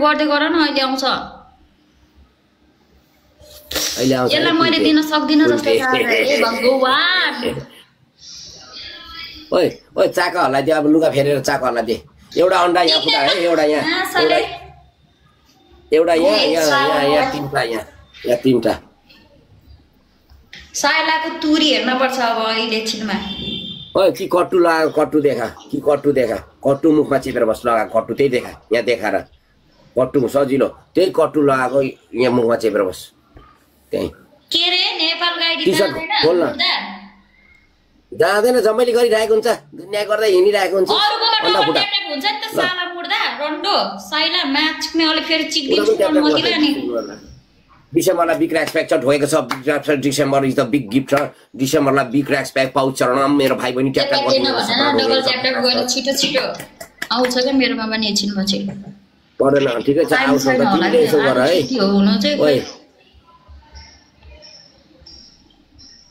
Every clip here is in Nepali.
गर्दै गर न अहिले आउँछ यसलाई मैले दिन सक्दिन जस्तो छ हे भगवान ओइ ओइ चाकाहरुलाई दे अब लुगा फेरेर चाकाहरुलाई दे एउटा अंडा यहाँ फुटा है एउटा यहाँ एउटा यहाँ तीनटा सायलाको तुरी हेर्न पर्छ अब अहिले छिनमा ओइ कि कट्टु लगाएको कट्टु देखा कट्टु मुखमा चिपेर बस लगाएको कट्टु त्यही देखा यहाँ देखाएर कट्टु सजिलो त्यही कट्टु लगाएको यहाँ मुखमा चिपेर बस त्यही के रे नेपाल गाडी जाँदैन जम्मैले गरिरहेको हुन्छ दुनिया गर्दै हिँडिरहेको हुन्छ अन्डा फुटा हुन्छ नि त साला मुर्दा रन्डो साइला म्याचले अलि फेरि चिक्दिन्छ मकिला नि डिसेम्बरलाई बिग र्याक्स प्याक छ ढोएको छ December is the big gift छ डिसेम्बरमा बिग र्याक्स प्याक पाउच चढाउन मेरो भाइ बहिनी ट्याप ट्याप गर्नु डबल ट्याप ट्याप गरेर छिटो छिटो आउँछ के मेरोमा पनि एकछिन पछि पर्दैन ठिकै छ आउँछ त तिमीले यसो गर है हुनु चाहिँ ओइ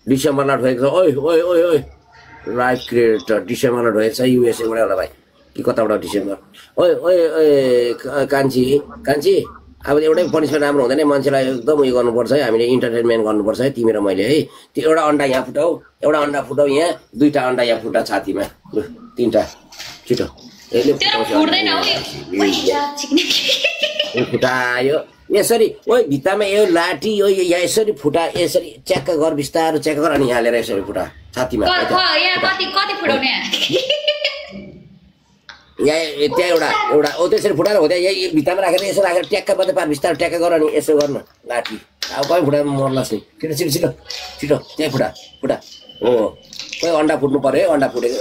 डिसेम्बरमा ढोएको छ ओइ ओइ ओइ ओइ लाइभ क्रिएटर डिसेम्बरमा ढोएको छ युएसए बाट होला भाइ कि कताबाट डिसेम्बर ओइ ओइ ओइ कान्छी अब एउटै पनिसमेन्ट राम्रो हुँदैन मान्छेलाई एकदम उयो गर्नुपर्छ है हामीले इन्टरटेनमेन्ट गर्नुपर्छ है तिमी र मैले है त्यो एउटा अंडा यहाँ फुटाऊ यहाँ दुईटा अंडा यहाँ फुटा छातीमा लु तीनटा छिटो यसले फुटायो यसरी ओइ भित्तामा यो लाठी यो यसरी फुटा यसरी च्याक्क गर बिस्तारो च्याक्क गर अनि हालेर यसरी फुटा छातीमा यहाँ त्यहाँ एउटा ओ त्यसरी फुटाएर हुँदा यही भित्तामा राखेर यसो राखेर ट्याक्क मात्रै पार बिस्तारो ट्याक्क गर अनि यसो गर्नु लाठी अब कहीँ फुटाएर मर्लास् नि छिटो त्यहीँ फुटा हो कोही अन्डा फुट्नु पर्यो है अन्डा फुटेको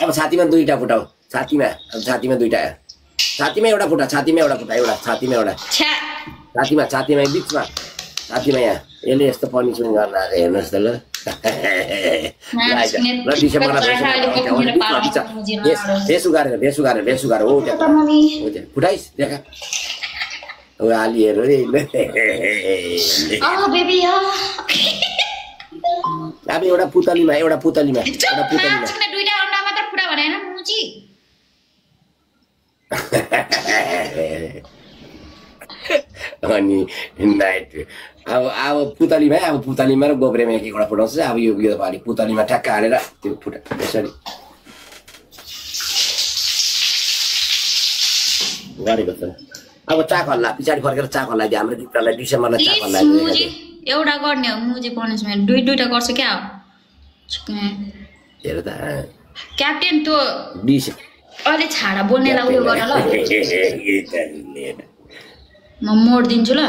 अब छातीमा दुईटा फुटाऊ छातीमा दुईटा छातीमा एउटा फुटा छातीमा एउटा बिचमा छातीमा यहाँ यसले यस्तो पनिसमेन्ट गर्न आएको हेर्नुहोस् त ल भेस उगारेर हो फुटाइस् देखा आलिहरू अब एउटा पुतलीमा अनि नाइट अब पुतलीमा र गोब्रेमा एक एकवटा फुटाउँछ अब यो पालि पुतलीमा ठ्याक्क हालेर त्यो फुटा यसरी गरेको छ अब चाकहल्ला पछाडि फर्केर चाकहल्ला दिए हाम्रो दिप्रालाई डिसेम्बरलाई चाकहल्ला एउटा गर्ने हो मुजी पनिसमेन्ट दुईटा गर्छ क्या हेर त क्याप्टेन त्यो अहिले छाडा बोल्नेलाई उयो गर ल म मोडिदिन्छु ल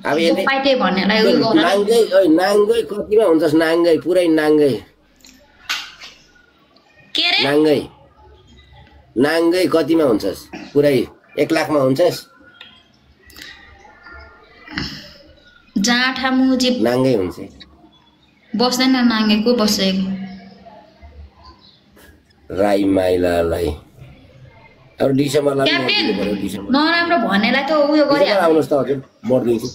अब यसले पाइते भन्नेलाई उयो गर नाङ्गै कतिमा हुन्छस् नाङ्गै पुरै नाङ्गै के रे नाङ्गै कतिमा हुन्छस् पुरै 1 लाखमा हुन्छस् जाठा मुजी नाङ्गै हुन्छ बस्दैन नाङ्गै को बसेको राई माइलालाई अब डिसेम्बरलाई नराम्रो भन्नेलाई त उयो गरे आउनुहोस् त हजुर मर्दिन्छु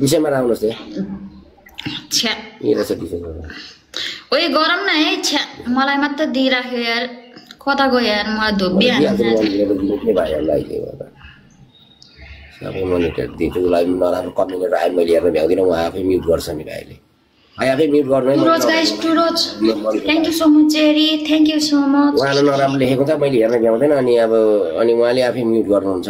डिसेम्बर आउनुहोस् त छ्या रहेछ डिसेम्बर ओइ गरम न है छ्या मलाई मात्र दिइराख्यो यार कता गयो यार मलाई धोबी सबै मोनिटर दिन्छु उसलाई नराम्रो कमेन्टहरू आयो मैले हेर्न भ्याउँदिनँ उहाँ आफै म्युट गर्छ नि भाइले आफै म्युट गर्नु thank you so much Jerry thank you so much उहाँले नराम्रो लेखेको छ मैले हेर्न भ्याउँदैन अनि उहाँले आफै म्युट गर्नुहुन्छ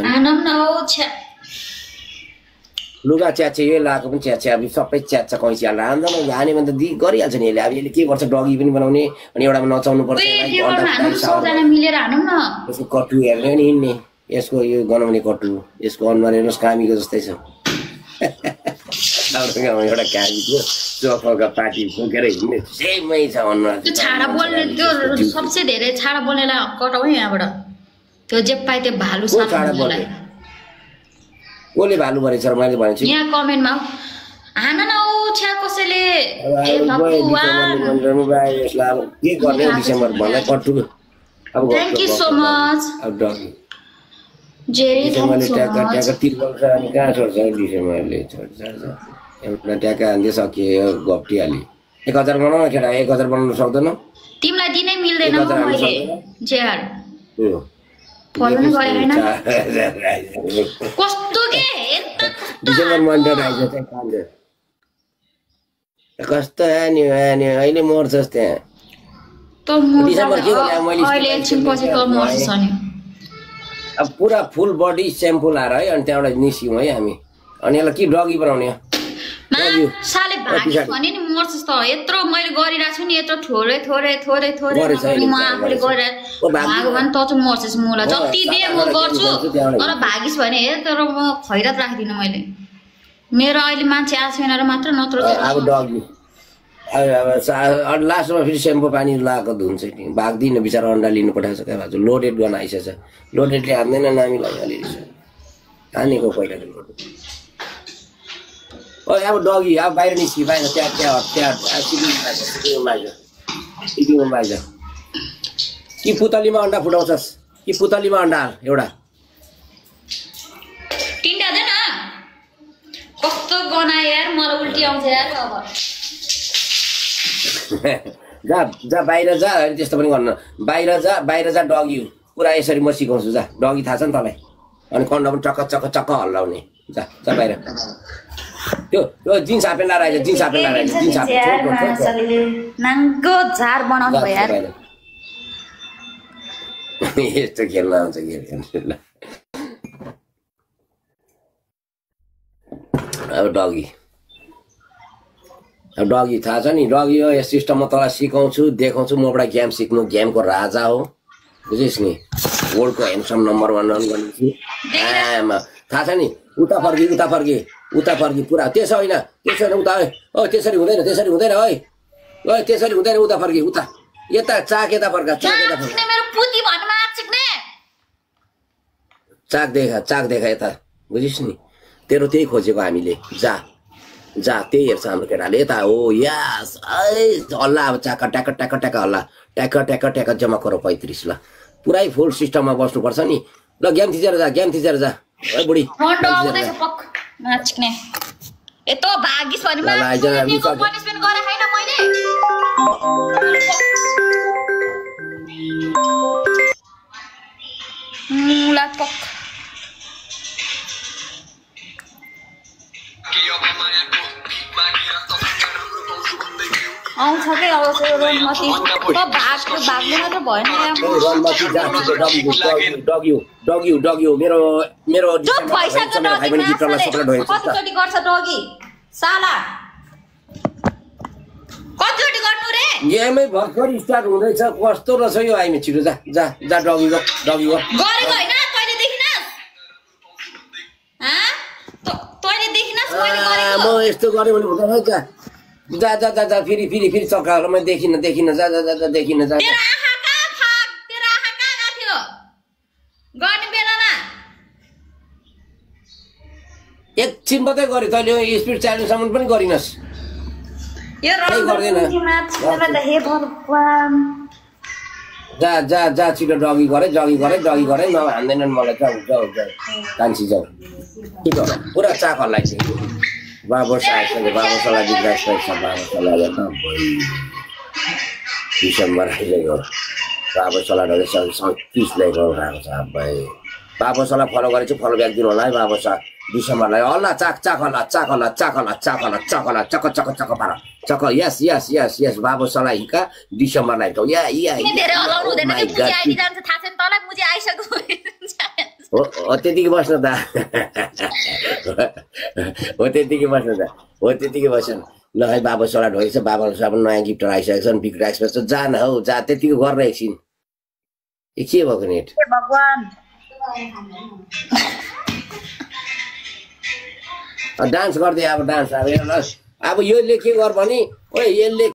लुगा च्याचे यो लगाएको पनि च्याचे अब सबै च्याच्छ कैँची हालेर हान्दैन हाने भने त गरिहाल्छ नि यसले अब यसले के गर्छ डगी पनि बनाउने अनि एउटामा नचाउनु पर्छ यसको कट्टु हेर्ने नि हिँड्ने यसको यो गनाउने कट्टु यसको अनुहार हेर्नुहोस् कामीको जस्तै छ एउटा कामीको चोखका पार्टी फुकेर हिँड्ने सेमै छ अनुहार छाडा बोल्ने त्यो सबसे धेरै छाडा बोल्नेलाई कटाउ है यहाँबाट त्यो जे पाए त्यो भालु बोल्ने कसले भालु भनेछ र मैले भनेछु यहाँ कमेन्टमा हान न ओ छ्या कसैले के गर्ने डिसेम्बर भन्दा कट्टु अब थ्याङ्क यू सो मच अब डगी जेरी डिसेम्बरले ट्याक्का तिर्छ अनि कहाँ छोड्छ डिसेम्बरले छोड्छ एउटा ट्याक्का हान्दै सकियो गप्टिहाल्यो 1000 बनाउन केटा 1000 बनाउन सक्दैन तिमीलाई दिनै मिल्दैन मैले जेआर फलो नै गरे हैन कस्तो के डिसेम्बर मन्थ आइज चाहिँ कान्छ कस्तो आनी अहिले मर्छस् त्यहाँ त म डिसेम्बर के गर्ने मैले अहिले एकछिन पछि त मर्छ नि अब पुरा फुल बडी स्याम्पू लाएर है अनि त्यहाँबाट निस्क्यौँ है हामी अनि यसलाई के डगी बनाउने साले भागी भने नि मर्छस् त यत्रो मैले गरिरहेको छु नि यत्रो थोरै थोरै थोरै थोरै म आफूले गरिरहेको भगवान् त चाहिँ मर्छस् मलाई जति दे म गर्छु तर भागिस भने हे तर म खैरत राख्दिनँ मैले मेरो अहिले मान्छे आएको छैन र मात्र नत्र अब डगी अब लास्टमा फेरि सेम्पू पानी लगाएको धुन्छ नि भाग्दिनँ बिचरा अन्डा लिनु पठाएको छ क्या भाजु लोडेड गर्न आइसकेछ लोडेडले हान्दैन नामीलाई अलिअलि हानेको पहिला लोडेड ओ अब डगी अब बाहिर निस्कि बाहिर त्यहाँ सिकिङमा बाहिर कि पुतलीमा अन्डा फुटाउँछस् कि पुतलीमा अन्डा एउटा तिनटा दे न कस्तो गना यार मलाई उल्टी आउँछ यार अब जा बाहिर जा त्यस्तो पनि गर्नु बाहिर जा डगी पुरा यसरी म सिकाउँछु जा डगी थाहा छ नि तँलाई अनि कन्डा पनि चक्क चक्क चक्क हल्लाउने जा बाहिर त्यो जिन्स हापेन लाएर आइज जिन्स हापेन लाएर आइज जिन्स हापेन नाङ्गो झार बनाउनु भयो यार यस्तो खेल्न आउँछ खेल अब डगी थाहा छ नि डगी हो यस सिस्टममा तँलाई सिकाउँछु देखाउँछु मबाट गेम सिक्नु गेमको राजा हो बुझिस् नि वर्ल्डको ह्यान्डसम नम्बर 1 रन गर्नेछु थाहा छ नि उता फर्की पुरा त्यसो होइन उता ओ त्यसरी हुँदैन ओइ त्यसरी हुँदैन उता फर्की उता यता चाक यता फर्का मेरो पुती भन्नुमा चिक्ने चाक देखा यता बुझिस् नि तेरो त्यही खोजेको हामीले जा त्यही हेर्छ हाम्रो केटाले यता हो यास हल्ला अब चाका ट्याक हल्ला ट्याक जम्मा गरौ 35 ल पुरै फुल सिस्टममा बस्नुपर्छ नि ल गेम थिचेर जा है बुढी नाच्ने यतो भागिस भने पनिसमेन्ट गरे हैन मैले मुला पक आउँछ के आउँछ रनमती त भाग्दैन त भएन डगी मेरो कतिचोटि गर्छ डगी साला कतिचोटि गर्नु रे गेमै भर्खर स्टार्ट हुँदैछ कस्तो रहेछ यो आइमे छिटो जा डगी गो गरेको हैन तैले देखिनस् तैले देखिनस् मैले गरेको म यस्तो गरे भने हुँदैन जा फेरि चक्राहरू म देखिन जा तेरो आँखा कहाँ थियो गर्ने बेलामा एकछिन मात्रै गरे तैँले स्पिड च्यालेन्जसम्म पनि गरिनस् यो गर्दैन जा छिटो डगी गरे नभए हान्दैनन् मलाई जाऊ कान्छी जाऊ छिटो पुरा चाक हल्लाइसक्यो बाबोस आइसक्यो बाबोसलाई दिइरहेको डिसेम्बर आइसक्यो बाबोसलाई 30 ल्याएको भएको छ भाइ बाबोसलाई फलो गरेछु फलो ब्याक दिनु होला है बाबोस डिसेम्बरलाई हल्ला चाक हल्ला चक पार चक यस बाबोसलाई हिका डिसेम्बरलाई हिकाउ हो त्यतिकै बस्न त त्यतिकै बस्न ल है बाबोसलाई ढोकेछ बाबोसलाई पनि नयाँ गिफ्टहरू आइसकेको छ बिग्र आइसकेको छ जा न हौ जा त्यतिकै गरेर एकछिन के भएको नेट डान्स गर्दै अब यसले के गर भने ओ यसले